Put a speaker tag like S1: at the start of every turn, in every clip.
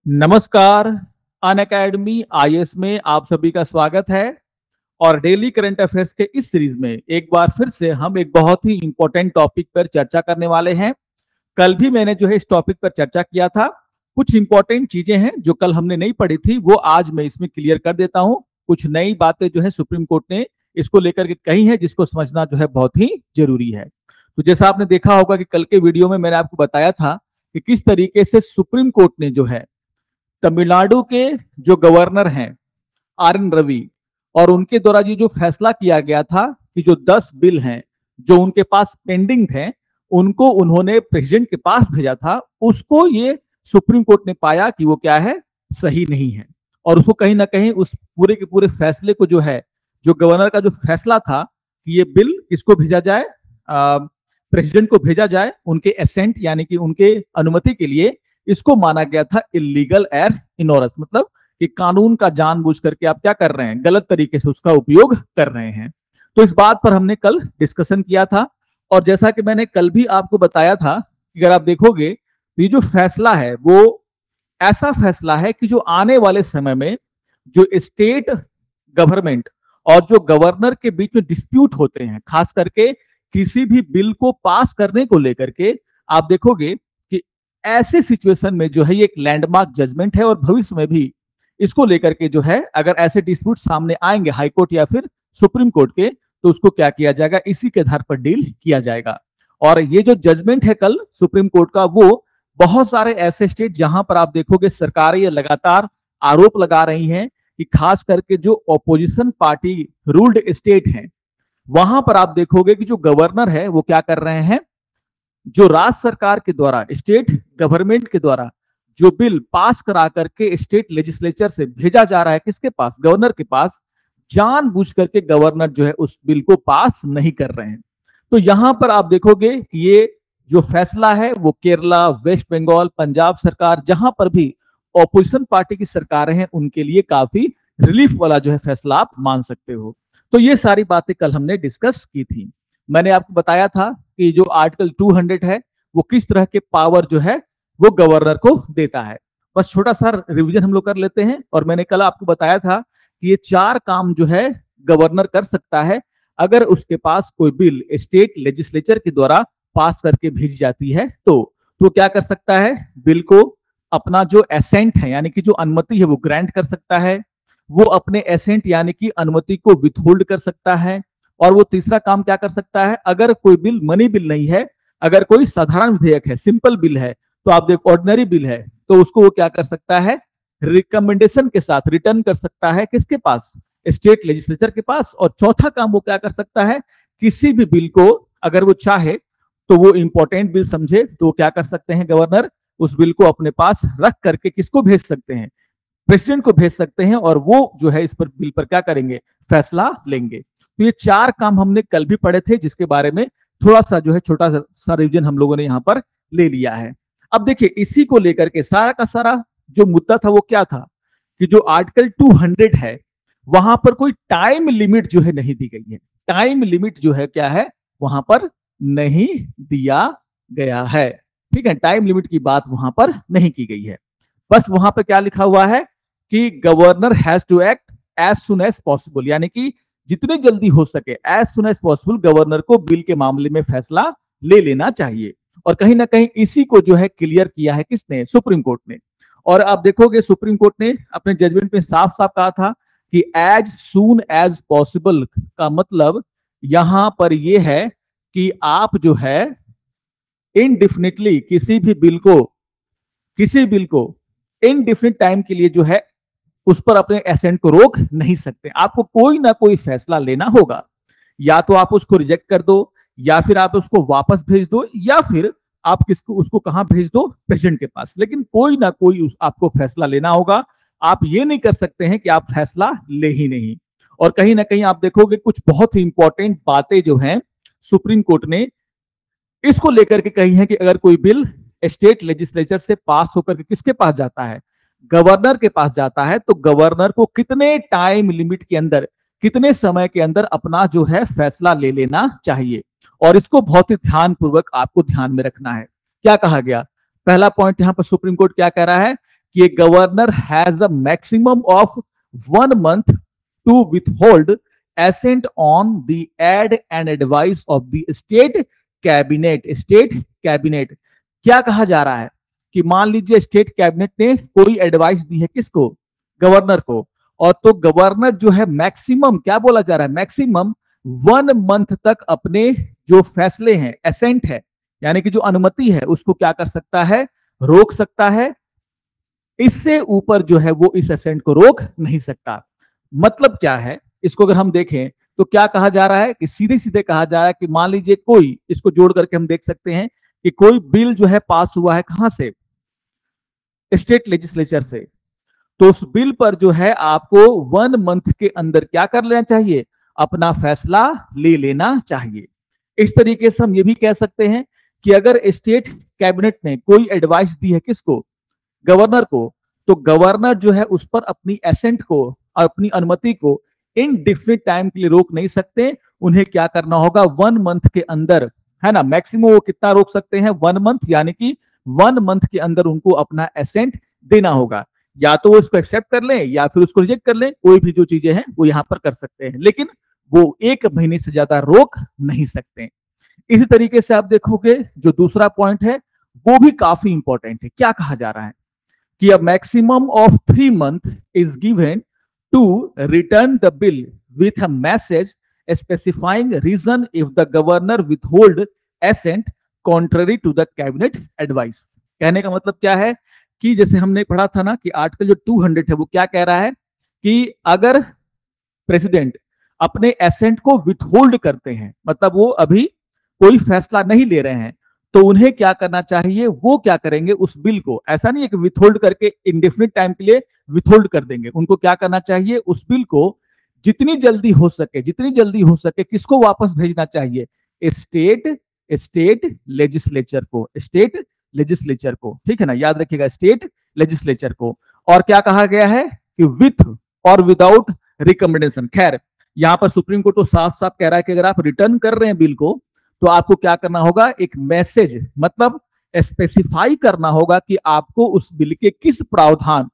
S1: नमस्कार। Unacademy IAS में आप सभी का स्वागत है। और डेली करंट अफेयर्स के इस सीरीज में एक बार फिर से हम एक बहुत ही इंपॉर्टेंट टॉपिक पर चर्चा करने वाले हैं। कल भी मैंने जो है इस टॉपिक पर चर्चा किया था। कुछ इंपॉर्टेंट चीजें हैं जो कल हमने नहीं पढ़ी थी, वो आज मैं इसमें क्लियर कर देता हूं। कुछ नई बातें जो है सुप्रीम कोर्ट ने इसको लेकर के कही है, जिसको समझना जो है बहुत ही जरूरी है। तो जैसा आपने देखा होगा कि कल के वीडियो में मैंने आपको बताया था कि किस तरीके से सुप्रीम कोर्ट ने जो है तमिलनाडु के जो गवर्नर हैं आर एन रवि, और उनके द्वारा ये जो फैसला किया गया था कि जो 10 बिल हैं जो उनके पास पेंडिंग थे, उनको उन्होंने प्रेसिडेंट के पास भेजा था, उसको ये सुप्रीम कोर्ट ने पाया कि वो क्या है, सही नहीं है। और उसको कहीं ना कहीं उस पूरे के पूरे फैसले को जो है, जो गवर्नर का जो फैसला था कि ये बिल किसको भेजा जाए, प्रेसिडेंट को भेजा जाए उनके एसेंट यानी कि उनके अनुमति के लिए, इसको माना गया था इलीगल एर इनोरस, मतलब कि कानून का जानबूझ करके आप क्या कर रहे हैं, गलत तरीके से उसका उपयोग कर रहे हैं। तो इस बात पर हमने कल डिस्कशन किया था। और जैसा कि मैंने कल भी आपको बताया था, अगर आप देखोगे तो ये जो फैसला है वो ऐसा फैसला है कि जो आने वाले समय में जो स्टेट गवर्नमेंट और जो गवर्नर के बीच में डिस्प्यूट होते हैं, खास करके किसी भी बिल को पास करने को लेकर के, आप देखोगे कि ऐसे सिचुएशन में जो है ये एक लैंडमार्क जजमेंट है। और भविष्य में भी इसको लेकर के जो है अगर ऐसे डिस्प्यूट सामने आएंगे हाई कोर्ट या फिर सुप्रीम कोर्ट के, तो उसको क्या किया जाएगा, इसी के आधार पर डील किया जाएगा। और ये जो जजमेंट है कल सुप्रीम कोर्ट का, वो बहुत सारे ऐसे स्टेट जहां पर आप देखोगे सरकारें ये लगातार आरोप लगा रही हैं कि खास करके जो ऑपोजिशन पार्टी रूल्ड स्टेट हैं, वहां पर आप देखोगे कि जो गवर्नर है वो क्या कर रहे हैं, जो राज्य सरकार के द्वारा, स्टेट गवर्नमेंट के द्वारा जो बिल पास करा करके स्टेट लेजिस्लेचर से भेजा जा रहा है किसके पास, गवर्नर के पास, जानबूझ करके गवर्नर जो है उस बिल को पास नहीं कर रहे हैं। तो यहां पर आप देखोगे कि ये जो फैसला है वो केरला, वेस्ट बंगाल, पंजाब सरकार, जहां पर भी ऑपोजिशन पार्टी की सरकारें हैं, उनके लिए काफी रिलीफ वाला जो है फैसला आप मान सकते हो। तो ये सारी बातें कल हमने डिस्कस की थी। मैंने आपको बताया था कि जो आर्टिकल 200 है वो किस तरह के पावर जो है वो गवर्नर को देता है। बस छोटा सा रिवीजन हम लोग कर लेते हैं। और मैंने कल आपको बताया था कि ये 4 काम जो है गवर्नर कर सकता है अगर उसके पास कोई बिल स्टेट लेजिस्लेचर के द्वारा पास करके भेजी जाती है। तो क्या कर सकता है, बिल को अपना जो एसेंट है यानी कि जो अनुमति है वो ग्रांट कर सकता है, वो अपने एसेंट यानी कि अनुमति को विथहोल्ड कर सकता है। और वो तीसरा काम क्या कर सकता है, अगर कोई बिल मनी बिल नहीं है, अगर कोई साधारण विधेयक है, सिंपल बिल है, तो आप देखो ऑर्डिनरी बिल है, तो उसको वो क्या कर सकता है, रिकमेंडेशन के साथ रिटर्न कर सकता है किसके पास, स्टेट लेजिस्लेचर के पास। और चौथा काम वो क्या कर सकता है, किसी भी बिल को अगर वो चाहे तो वो इंपॉर्टेंट बिल समझे तो क्या कर सकते हैं गवर्नर, उस बिल को अपने पास रख करके किसको भेज सकते हैं, प्रेसिडेंट को भेज सकते हैं, और वो जो है इस पर बिल पर क्या करेंगे, फैसला लेंगे। तो ये 4 काम हमने कल भी पढ़े थे, जिसके बारे में थोड़ा सा जो है छोटा सा रिवीजन हम लोगों ने यहाँ पर ले लिया है। अब देखिए इसी को लेकर के सारा का सारा जो मुद्दा था वो क्या था कि जो आर्टिकल 200 है वहां पर कोई टाइम लिमिट जो है नहीं दी गई है। टाइम लिमिट जो है क्या है, वहां पर नहीं दिया गया है। ठीक है, टाइम लिमिट की बात वहां पर नहीं की गई है। बस वहां पर क्या लिखा हुआ है कि governor has to act as soon as possible, यानी कि जितने जल्दी हो सके, as soon as possible governor को बिल के मामले में फैसला ले लेना चाहिए। और कहीं ना कहीं इसी को जो है क्लियर किया है किसने, सुप्रीम कोर्ट ने। और आप देखोगे सुप्रीम कोर्ट ने अपने जजमेंट में साफ साफ कहा था कि एज सून एज पॉसिबल का मतलब यहां पर यह है कि आप जो है इनडिफिनिटली किसी बिल को इनडिफिनिट टाइम के लिए जो है उस पर अपने एसेंट को रोक नहीं सकते। आपको कोई ना कोई फैसला लेना होगा, या तो आप उसको रिजेक्ट कर दो, या फिर आप उसको वापस भेज दो, या फिर आप उसको कहां भेज दो, प्रेसिडेंट के पास। लेकिन कोई ना कोई आपको फैसला लेना होगा। आप ये नहीं कर सकते हैं कि आप फैसला ले ही नहीं। और कहीं ना कहीं आप देखोगे कुछ बहुत ही इंपॉर्टेंट बातें जो हैं सुप्रीम कोर्ट ने इसको लेकर के कही है कि अगर कोई बिल स्टेट लेजिस्लेचर से पास होकर के किसके पास जाता है, गवर्नर के पास जाता है, तो गवर्नर को कितने टाइम लिमिट के अंदर, कितने समय के अंदर अपना जो है फैसला ले लेना चाहिए। और इसको बहुत ही ध्यानपूर्वक आपको ध्यान में रखना है। क्या कहा गया, पहला पॉइंट यहां पर सुप्रीम कोर्ट क्या कह रहा है कि governor has a maximum of 1 month to withhold assent on the aid and advice of the state cabinet. State cabinet क्या कहा जा रहा है कि मान लीजिए स्टेट कैबिनेट ने कोई एडवाइस दी है, किसको? गवर्नर को। और तो गवर्नर जो है मैक्सिमम, क्या बोला जा रहा है, मैक्सिमम 1 month तक अपने जो फैसले हैं, एसेंट है यानी कि जो अनुमति है, उसको क्या कर सकता है, रोक सकता है। इससे ऊपर जो है वो इस एसेंट को रोक नहीं सकता। मतलब क्या है, इसको अगर हम देखें तो क्या कहा जा रहा है कि सीधे सीधे कहा जा रहा है कि मान लीजिए कोई, इसको जोड़ करके हम देख सकते हैं कि कोई बिल जो है पास हुआ है, कहां से? स्टेट लेजिस्लेचर से। तो उस बिल पर जो है आपको 1 month के अंदर क्या कर लेना चाहिए, अपना फैसला ले लेना चाहिए। इस तरीके से हम ये भी कह सकते हैं कि अगर स्टेट कैबिनेट ने कोई एडवाइस दी है, किसको? गवर्नर को, तो गवर्नर जो है उस पर अपनी एसेंट को, अपनी अनुमति को इनडिफिनिट टाइम के लिए रोक नहीं सकते। उन्हें क्या करना होगा, 1 month के अंदर, है ना, मैक्सिमम वो कितना रोक सकते हैं, 1 month, यानी कि 1 month के अंदर उनको अपना एसेंट देना होगा। या तो वो उसको एक्सेप्ट कर लें या फिर उसको रिजेक्ट कर लें, कोई भी जो चीजें हैं वो यहां पर कर सकते हैं, लेकिन वो 1 महीने से ज्यादा रोक नहीं सकते। इसी तरीके से आप देखोगे जो दूसरा पॉइंट है वो भी काफी इंपॉर्टेंट है। क्या कहा जा रहा है कि a maximum of 3 months is given to return the bill with a message specifying reason if the governor withhold assent contrary to the cabinet advice। कहने का मतलब क्या है कि जैसे हमने पढ़ा था ना कि आर्टिकल जो 200 है वो क्या कह रहा है कि अगर प्रेसिडेंट अपने एसेंट को विथहोल्ड करते हैं, मतलब वो अभी कोई फैसला नहीं ले रहे हैं, तो उन्हें क्या करना चाहिए, वो क्या करेंगे, उस बिल को, ऐसा नहीं है कि विथहोल्ड करके इंडेफिनिट टाइम के लिए विथहोल्ड कर देंगे, उनको क्या करना चाहिए, उस बिल को जितनी जल्दी हो सके, जितनी जल्दी हो सके किसको वापस भेजना चाहिए, स्टेट लेजिस्लेचर को, स्टेट लेजिस्लेचर को, ठीक है ना, याद रखिएगा, स्टेट लेजिस्लेचर को। और क्या कहा गया है कि विथ और विदाउट रिकमेंडेशन। खैर यहां पर सुप्रीम कोर्ट तो साफ साफ कह रहा है कि अगर आप रिटर्न कर रहे हैं बिल को, तो आपको क्या करना होगा, एक मैसेज, मतलब स्पेसिफाई करना होगा कि आपको उस बिल के किस प्रावधान,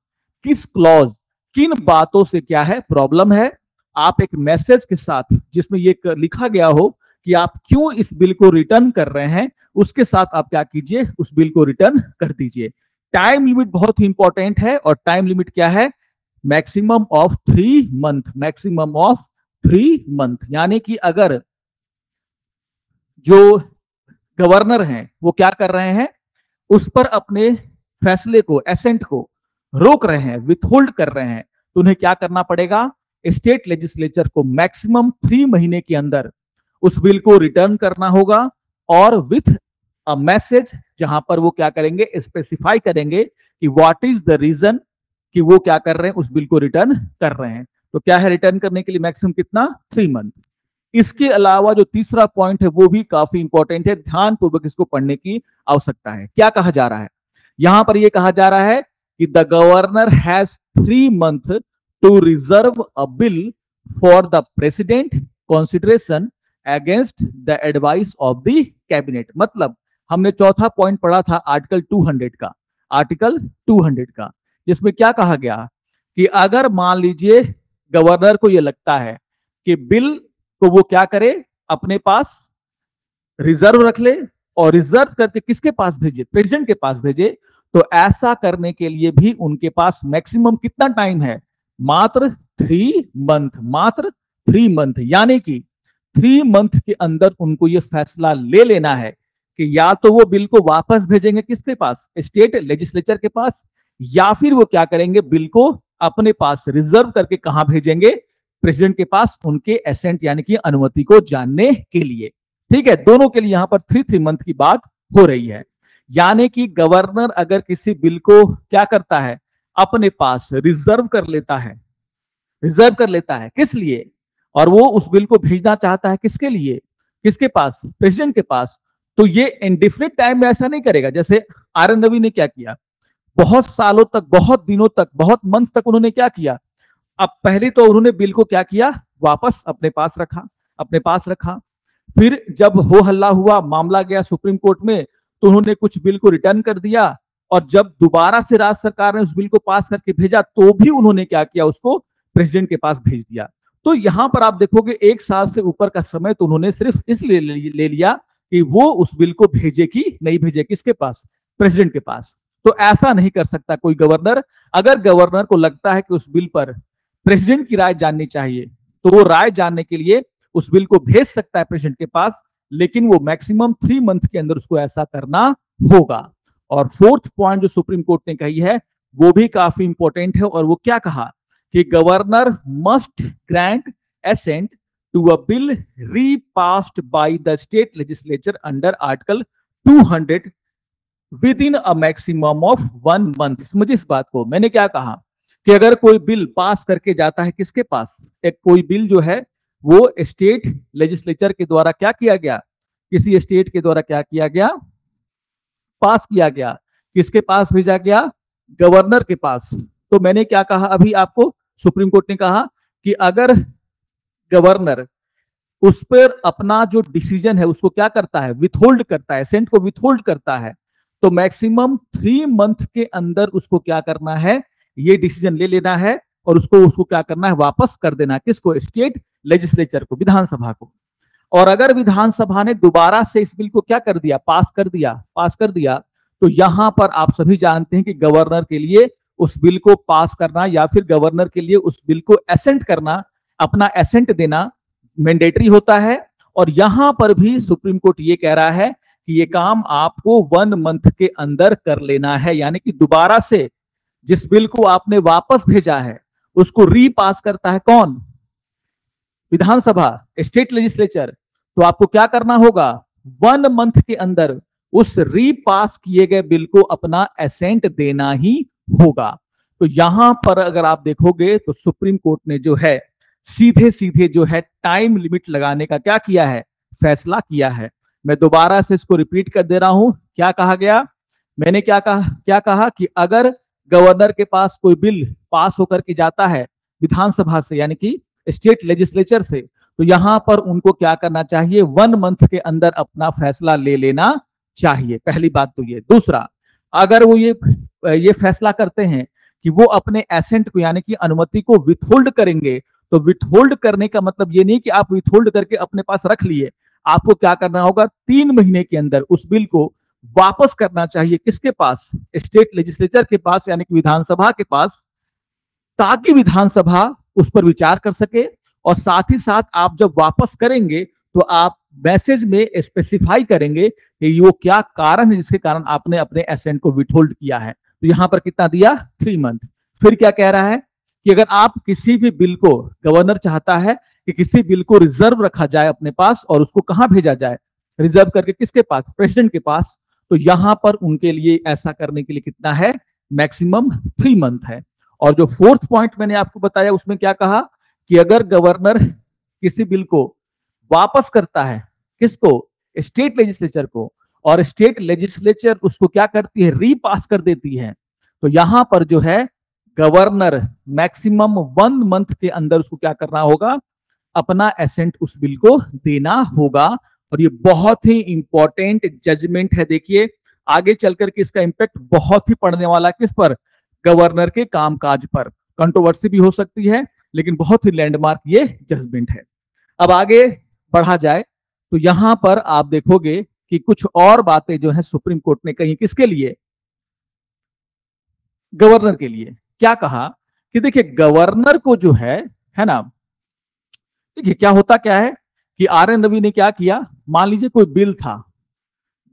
S1: किस क्लॉज, किन बातों से क्या है, प्रॉब्लम है। आप एक मैसेज के साथ जिसमें ये लिखा गया हो कि आप क्यों इस बिल को रिटर्न कर रहे हैं, उसके साथ आप क्या कीजिए, उस बिल को रिटर्न कर दीजिए। टाइम लिमिट बहुत ही इंपॉर्टेंट है, और टाइम लिमिट क्या है, maximum of 3 month, maximum of 3 month, यानी कि अगर जो गवर्नर हैं वो क्या कर रहे हैं, उस पर अपने फैसले को, एसेंट को रोक रहे हैं, विथहोल्ड कर रहे हैं, तो उन्हें क्या करना पड़ेगा, स्टेट लेजिस्लेचर को मैक्सिमम 3 महीने के अंदर उस बिल को रिटर्न करना होगा, और विथ अ मैसेज, जहां पर वो क्या करेंगे, स्पेसिफाई करेंगे कि व्हाट इज द रीजन कि वो क्या कर रहे हैं, उस बिल को रिटर्न कर रहे हैं। तो क्या है, रिटर्न करने के लिए मैक्सिमम कितना, 3 month। इसके अलावा जो तीसरा पॉइंट है वो भी काफी इंपॉर्टेंट है, ध्यानपूर्वक इसको पढ़ने की आवश्यकता है। क्या कहा जा रहा है, यहां पर यह कहा जा रहा है कि the governor has 3 month to reserve a bill for the president consideration against the advice of the cabinet. मतलब हमने चौथा पॉइंट पढ़ा था आर्टिकल 200 का, आर्टिकल 200 का, जिसमें क्या कहा गया कि अगर मान लीजिए गवर्नर को यह लगता है कि बिल तो वो क्या करे, अपने पास रिजर्व रख ले, और रिजर्व करके किसके पास भेजे, प्रेसिडेंट के पास भेजे, तो ऐसा करने के लिए भी उनके पास मैक्सिमम कितना टाइम है, मात्र 3 month, मात्र 3 month, यानी कि 3 month के अंदर उनको ये फैसला ले लेना है कि या तो वो बिल को वापस भेजेंगे किसके पास, स्टेट लेजिस्लेचर के पास, या फिर वो क्या करेंगे, बिल को अपने पास रिजर्व करके कहां भेजेंगे, प्रेसिडेंट के पास, उनके एसेंट यानी कि अनुमति को जानने के लिए। ठीक है, दोनों के लिए यहां पर 3 month की बात हो रही है। यानी कि गवर्नर अगर किसी बिल को क्या करता है, अपने पास रिजर्व कर लेता है, रिजर्व कर लेता है, किस लिए, और वो उस बिल को भेजना चाहता है किसके लिए, किसके पास, प्रेसिडेंट के पास, तो ये इंडिफिनिट टाइम में ऐसा नहीं करेगा। जैसे आर एन रवि ने क्या किया, बहुत सालों तक, बहुत दिनों तक, बहुत मंथ तक उन्होंने क्या किया, अब पहले तो उन्होंने बिल को क्या किया, वापस अपने पास रखा, अपने पास रखा। फिर जब हो हल्ला हुआ, मामला गया सुप्रीम कोर्ट में, तो उन्होंने कुछ बिल को रिटर्न कर दिया, और जब दोबारा से राज्य सरकार ने उस बिल को पास करके भेजा तो भी उन्होंने क्या किया, उसको प्रेसिडेंट के पास भेज दिया। तो यहां पर आप देखोगे 1 साल से ऊपर का समय तो उन्होंने सिर्फ इसलिए ले लिया कि वो उस बिल को भेजे कि नहीं भेजे, किसके पास, प्रेसिडेंट के पास। तो ऐसा नहीं कर सकता कोई गवर्नर। अगर गवर्नर को लगता है कि उस बिल पर प्रेसिडेंट की राय जाननी चाहिए तो वो राय जानने के लिए उस बिल को भेज सकता है प्रेसिडेंट के पास, लेकिन वो मैक्सिमम 3 मंथ के अंदर उसको ऐसा करना होगा। और फोर्थ पॉइंट जो सुप्रीम कोर्ट ने कही है वो भी काफी इंपॉर्टेंट है, और वो क्या कहा कि governor must grant assent to a bill repassed by the state legislature under article 200 within a maximum of 1 month. समझिए इस बात को, मैंने क्या कहा कि अगर कोई बिल पास करके जाता है किसके पास, एक कोई बिल जो है वो स्टेट लेजिस्लेचर के द्वारा क्या किया गया, किसी स्टेट के द्वारा क्या किया गया, पास किया गया, किसके पास भेजा गया, गवर्नर के पास। तो मैंने क्या कहा अभी आपको, सुप्रीम कोर्ट ने कहा कि अगर गवर्नर उस पर अपना जो डिसीजन है उसको क्या करता है, विथहोल्ड करता है, एसेंट को विथहोल्ड करता है, तो मैक्सिमम 3 मंथ के अंदर उसको क्या करना है, ये डिसीजन ले लेना है और उसको क्या करना है, वापस कर देना, किसको, स्टेट लेजिस्लेचर को, विधानसभा को। और अगर विधानसभा ने दोबारा से इस बिल को क्या कर दिया, पास कर दिया, तो यहां पर आप सभी जानते हैं कि गवर्नर के लिए उस बिल को पास करना या फिर गवर्नर के लिए उस बिल को एसेंट करना, अपना एसेंट देना मैंडेटरी होता है। और यहां पर भी सुप्रीम कोर्ट ये कह रहा है कि ये काम आपको 1 मंथ के अंदर कर लेना है, यानी कि दोबारा से जिस बिल को आपने वापस भेजा है उसको रीपास करता है कौन, विधानसभा, स्टेट लेजिस्लेचर। तो आपको क्या करना होगा, 1 मंथ के अंदर उस रीपास किए गए बिल को अपना एसेंट देना ही होगा। तो यहां पर अगर आप देखोगे तो सुप्रीम कोर्ट ने जो है सीधे सीधे जो है टाइम लिमिट लगाने का क्या किया है, फैसला किया है। मैं दोबारा से इसको रिपीट कर दे रहा हूं, क्या कहा गया, मैंने क्या कहा कि अगर गवर्नर के पास कोई बिल पास होकर के जाता है विधानसभा से यानी कि स्टेट लेजिस्लेचर से, तो यहां पर उनको क्या करना चाहिए, 1 मंथ के अंदर अपना फैसला ले लेना चाहिए। पहली बात तो ये। दूसरा, अगर वो ये फैसला करते हैं कि वो अपने एसेंट को यानी कि अनुमति को विथहोल्ड करेंगे, तो विथहोल्ड करने का मतलब ये नहीं कि आप विथहोल्ड करके अपने पास रख लिए, आपको क्या करना होगा, 3 महीने के अंदर उस बिल को वापस करना चाहिए, किसके पास, स्टेट लेजिस्लेचर के पास यानी कि विधानसभा के पास, ताकि विधानसभा उस पर विचार कर सके। और साथ ही साथ आप जब वापस करेंगे तो आप मैसेज में स्पेसिफाई करेंगे कि वो क्या कारण है जिसके कारण आपने अपने एसेंट को विथहोल्ड किया है। तो यहां पर कितना दिया, 3 मंथ। फिर क्या कह रहा है कि अगर आप किसी भी बिल को, गवर्नर चाहता है कि किसी बिल को रिजर्व रखा जाए अपने पास और उसको कहां भेजा जाए, रिजर्व करके किसके पास, प्रेसिडेंट के पास, तो यहां पर उनके लिए ऐसा करने के लिए कितना है, मैक्सिमम 3 मंथ है। और जो फोर्थ पॉइंट मैंने आपको बताया उसमें क्या कहा कि अगर गवर्नर किसी बिल को वापस करता है, किसको, स्टेट लेजिस्लेचर को, और स्टेट लेजिस्लेचर उसको क्या करती है, रीपास कर देती है, तो यहां पर जो है गवर्नर मैक्सिमम 1 मंथ के अंदर उसको क्या करना होगा, अपना एसेंट उस बिल को देना होगा। और ये बहुत ही इंपॉर्टेंट जजमेंट है। देखिए आगे चलकर के इसका इंपैक्ट बहुत ही पड़ने वाला किस पर, गवर्नर के कामकाज पर। कंट्रोवर्सी भी हो सकती है लेकिन बहुत ही लैंडमार्क ये जजमेंट है। अब आगे बढ़ा जाए तो यहां पर आप देखोगे कि कुछ और बातें जो है सुप्रीम कोर्ट ने कही, किसके लिए, गवर्नर के लिए। क्या कहा कि देखिए गवर्नर को जो है ना, देखिए क्या होता क्या है कि आर एन रवि ने क्या किया, मान लीजिए कोई बिल था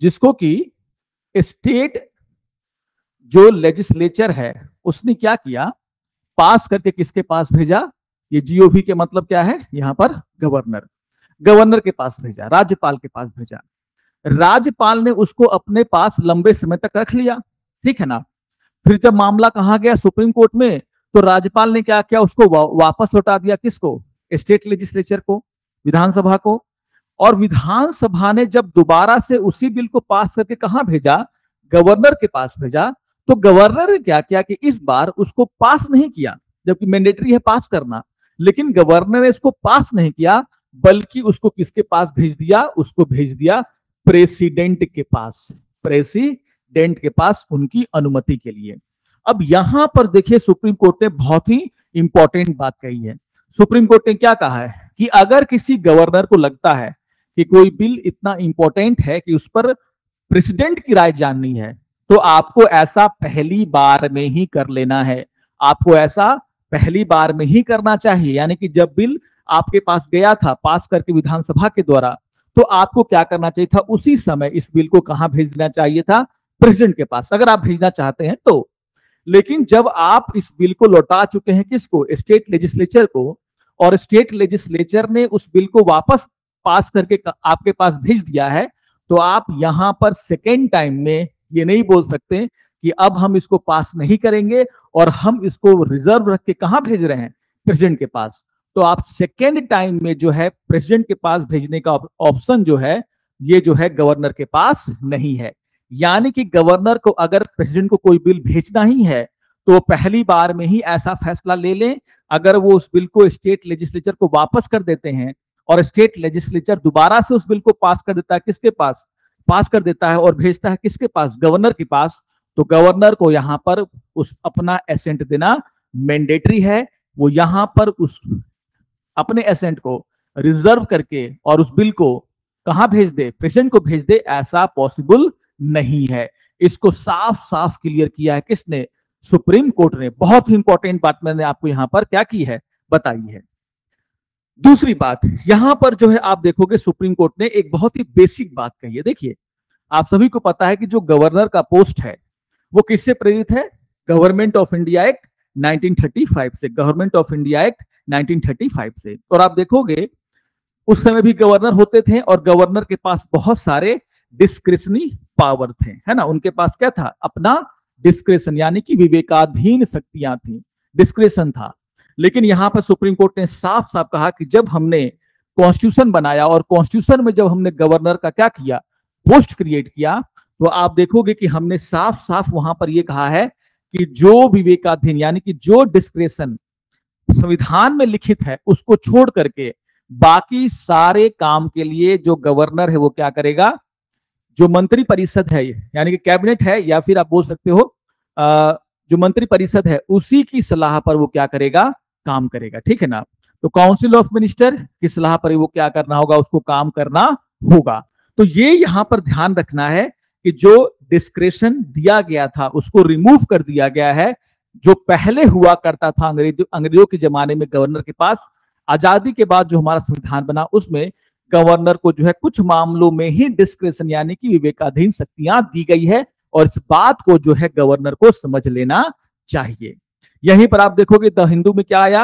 S1: जिसको कि स्टेट जो लेजिस्लेचर है उसने क्या किया, पास करके किसके पास भेजा, ये जीओवी के मतलब क्या है यहां पर, गवर्नर के पास भेजा, राज्यपाल के पास भेजा। राज्यपाल ने उसको अपने पास लंबे समय तक रख लिया, ठीक है ना। फिर जब मामला कहां गया, सुप्रीम कोर्ट में, तो राज्यपाल ने क्या किया, उसको वापस लौटा दिया, किसको, स्टेट लेजिस्लेचर को, विधानसभा को। और विधानसभा ने जब दोबारा से उसी बिल को पास करके कहां भेजा, गवर्नर के पास भेजा, तो गवर्नर ने क्या किया कि इस बार उसको पास नहीं किया, जबकि मैंडेटरी है पास करना, लेकिन गवर्नर ने इसको पास नहीं किया, बल्कि उसको किसके पास भेज दिया, उसको भेज दिया प्रेसिडेंट के पास, प्रेसिडेंट प्रेसिडेंट के पास उनकी अनुमति के लिए। अब यहां पर देखिए सुप्रीम कोर्ट ने बहुत ही इंपॉर्टेंट बात कही है। सुप्रीम कोर्ट ने क्या कहा है कि अगर किसी गवर्नर को लगता है कि कोई बिल इतना इंपॉर्टेंट है कि उस पर प्रेसिडेंट की राय जाननी है, तो आपको ऐसा पहली बार में ही कर लेना है। आपको ऐसा पहली बार में ही करना चाहिए। यानी कि जब बिल आपके पास गया था पास करके विधानसभा के द्वारा, तो आपको क्या करना चाहिए था, उसी समय इस बिल को कहां भेज देना चाहिए था, प्रेसिडेंट के पास, अगर आप भेजना चाहते हैं तो। लेकिन जब आप इस बिल को लौटा चुके हैं किसको, स्टेट लेजिस्लेचर को, और स्टेट लेजिस्लेचर ने उस बिल को वापस पास करके आपके पास भेज दिया है, तो आप यहां पर सेकेंड टाइम में ये नहीं बोल सकते कि अब हम इसको पास नहीं करेंगे और हम इसको रिजर्व रख के कहां भेज रहे हैं, प्रेसिडेंट के पास। तो आप सेकेंड टाइम में जो है प्रेसिडेंट के पास भेजने का ऑप्शन जो है, ये जो है गवर्नर के पास नहीं है। यानी कि गवर्नर को अगर प्रेसिडेंट को कोई बिल भेजना ही है, तो पहली बार में ही ऐसा फैसला ले लें। अगर वो उस बिल को स्टेट लेजिस्लेचर को वापस कर देते हैं और स्टेट लेजिस्लेचर दोबारा से उस बिल को पास कर देता है, किसके पास पास कर देता है और भेजता है किसके पास, गवर्नर के पास, तो गवर्नर को यहां पर उस अपना एसेंट देना मैंडेटरी है। वो यहां पर उस अपने एसेंट को रिजर्व करके और उस बिल को कहां भेज दे, प्रेसिडेंट को भेज दे, ऐसा पॉसिबल नहीं है। इसको साफ साफ क्लियर किया है किसने, सुप्रीम कोर्ट ने। बहुत ही इंपॉर्टेंट बात मैंने आपको यहां पर क्या की है, बताई है। दूसरी बात यहां पर जो है आप देखोगे सुप्रीम कोर्ट ने एक बहुत ही बेसिक बात कही है। देखिए आप सभी को पता है कि जो गवर्नर का पोस्ट है वो किससे प्रेरित है, गवर्नमेंट ऑफ इंडिया एक्ट 1935 से, गवर्नमेंट ऑफ इंडिया एक्ट 1935 से। और आप देखोगे उस समय भी गवर्नर होते थे और गवर्नर के पास बहुत सारे डिस्क्रिशनरी पावर थे, है ना। उनके पास क्या था, अपना डिस्क्रिशन यानी कि विवेकाधीन शक्तियां थी, डिस्क्रिशन था। लेकिन यहां पर सुप्रीम कोर्ट ने साफ साफ कहा कि जब हमने कॉन्स्टिट्यूशन बनाया और कॉन्स्टिट्यूशन में जब हमने गवर्नर का क्या किया, पोस्ट क्रिएट किया, तो आप देखोगे कि हमने साफ साफ वहां पर यह कहा है कि जो विवेकाधीन यानी कि जो डिस्क्रिशन संविधान में लिखित है उसको छोड़ करके बाकी सारे काम के लिए जो गवर्नर है वो क्या करेगा, जो मंत्री परिषद है यानी कि कैबिनेट है, या फिर आप बोल सकते हो जो मंत्री परिषद है उसी की सलाह पर वो क्या करेगा, काम करेगा, ठीक है ना। तो काउंसिल ऑफ मिनिस्टर की सलाह पर वो क्या करना होगा, उसको काम करना होगा। तो ये यहां पर ध्यान रखना है कि जो डिस्क्रेशन दिया गया था उसको रिमूव कर दिया गया है। जो पहले हुआ करता था अंग्रेजों के जमाने में गवर्नर के पास, आजादी के बाद जो हमारा संविधान बना उसमें गवर्नर को जो है कुछ मामलों में ही डिस्क्रेशन यानी कि विवेकाधीन शक्तियां दी गई है, और इस बात को जो है गवर्नर को समझ लेना चाहिए। यहीं पर आप देखोगे द हिंदू में क्या आया,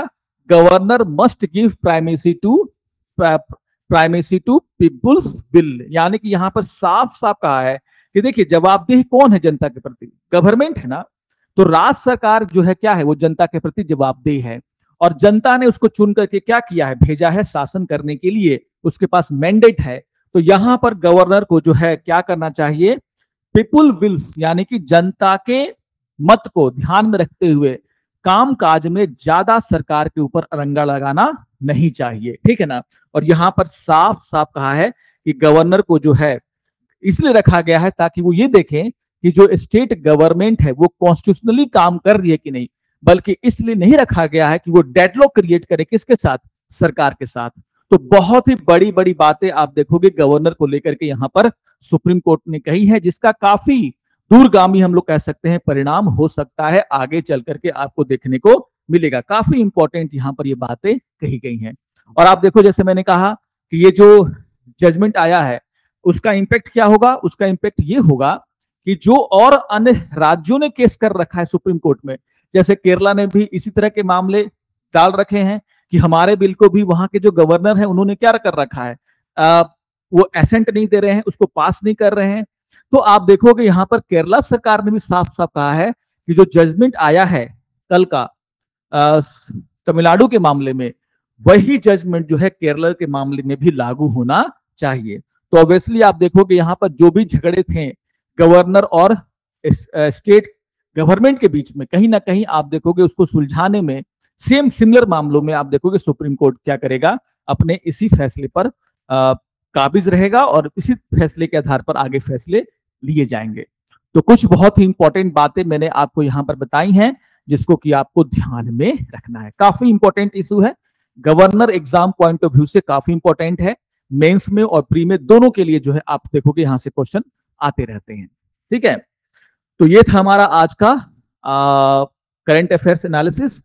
S1: governor must give primacy to people's will. यानी कि यहां पर साफ साफ कहा है कि देखिए जवाबदेही कौन है जनता के प्रति, गवर्नमेंट है ना। तो राज्य सरकार जो है क्या है, वो जनता के प्रति जवाबदेह है, और जनता ने उसको चुन करके क्या किया है, भेजा है शासन करने के लिए, उसके पास मैंडेट है। तो यहां पर गवर्नर को जो है क्या करना चाहिए, पीपुल विल्स यानी कि जनता के मत को ध्यान में रखते हुए काम काज में ज्यादा सरकार के ऊपर अरंगा लगाना नहीं चाहिए, ठीक है ना। और यहां पर साफ साफ कहा है कि गवर्नर को जो है इसलिए रखा गया है ताकि वो ये देखें कि जो स्टेट गवर्नमेंट है वो कॉन्स्टिट्यूशनली काम कर रही है कि नहीं, बल्कि इसलिए नहीं रखा गया है कि वो डेडलॉक क्रिएट करे किसके साथ, सरकार के साथ। तो बहुत ही बड़ी बड़ी बातें आप देखोगे गवर्नर को लेकर के यहां पर सुप्रीम कोर्ट ने कही है, जिसका काफी दूरगामी हम लोग कह सकते हैं परिणाम हो सकता है, आगे चल करके आपको देखने को मिलेगा। काफी इंपॉर्टेंट यहां पर ये बातें कही गई हैं। और आप देखो जैसे मैंने कहा कि ये जो जजमेंट आया है उसका इंपैक्ट क्या होगा, उसका इंपैक्ट ये होगा कि जो और अन्य राज्यों ने केस कर रखा है सुप्रीम कोर्ट में, जैसे केरला ने भी इसी तरह के मामले डाल रखे हैं कि हमारे बिल को भी वहां के जो गवर्नर हैं उन्होंने क्या कर रखा है, वो एसेंट नहीं दे रहे हैं, उसको पास नहीं कर रहे हैं। तो आप देखोगे यहां पर केरला सरकार ने भी साफ साफ कहा है कि जो जजमेंट आया है कल का तमिलनाडु के मामले में, वही जजमेंट जो है केरला के मामले में भी लागू होना चाहिए। तो ऑब्वियसली आप देखोगे यहां पर जो भी झगड़े थे गवर्नर और स्टेट गवर्नमेंट के बीच में, कहीं ना कहीं आप देखोगे उसको सुलझाने में सेम सिमिलर मामलों में आप देखोगे सुप्रीम कोर्ट क्या करेगा, अपने इसी फैसले पर काबिज रहेगा और इसी फैसले के आधार पर आगे फैसले लिए जाएंगे। तो कुछ बहुत ही इंपॉर्टेंट बातें मैंने आपको यहाँ पर बताई हैं, जिसको कि आपको ध्यान में रखना है। काफी इंपॉर्टेंट इशू है, governor exam point of view से काफी इंपॉर्टेंट है। मेंस में और प्री में दोनों के लिए जो है आप देखोगे यहां से क्वेश्चन आते रहते हैं। ठीक है, तो ये था हमारा आज का करंट अफेयर्स एनालिसिस।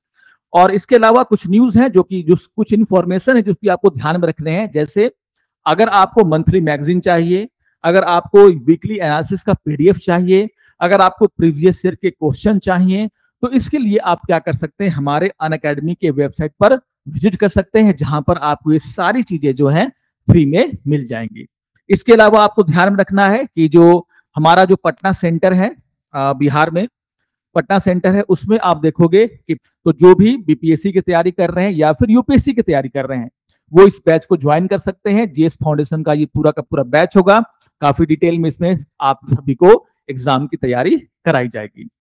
S1: और इसके अलावा कुछ न्यूज है जो कुछ इंफॉर्मेशन है जो कि आपको ध्यान में रखने हैं। जैसे अगर आपको मंथली मैगजीन चाहिए, अगर आपको वीकली एनालिसिस का पीडीएफ चाहिए, अगर आपको प्रीवियस ईयर के क्वेश्चन चाहिए, तो इसके लिए आप क्या कर सकते हैं, हमारे अनअकैडमी के वेबसाइट पर विजिट कर सकते हैं, जहां पर आपको ये सारी चीजें जो है फ्री में मिल जाएंगी। इसके अलावा आपको ध्यान में रखना है कि जो हमारा जो पटना सेंटर है, बिहार में पटना सेंटर है, उसमें आप देखोगे कि तो जो भी बीपीएससी की तैयारी कर रहे हैं या फिर यूपीएससी की तैयारी कर रहे हैं, वो इस बैच को ज्वाइन कर सकते हैं। जीएस फाउंडेशन का ये पूरा का पूरा बैच होगा, काफी डिटेल में इसमें आप सभी को एग्जाम की तैयारी कराई जाएगी।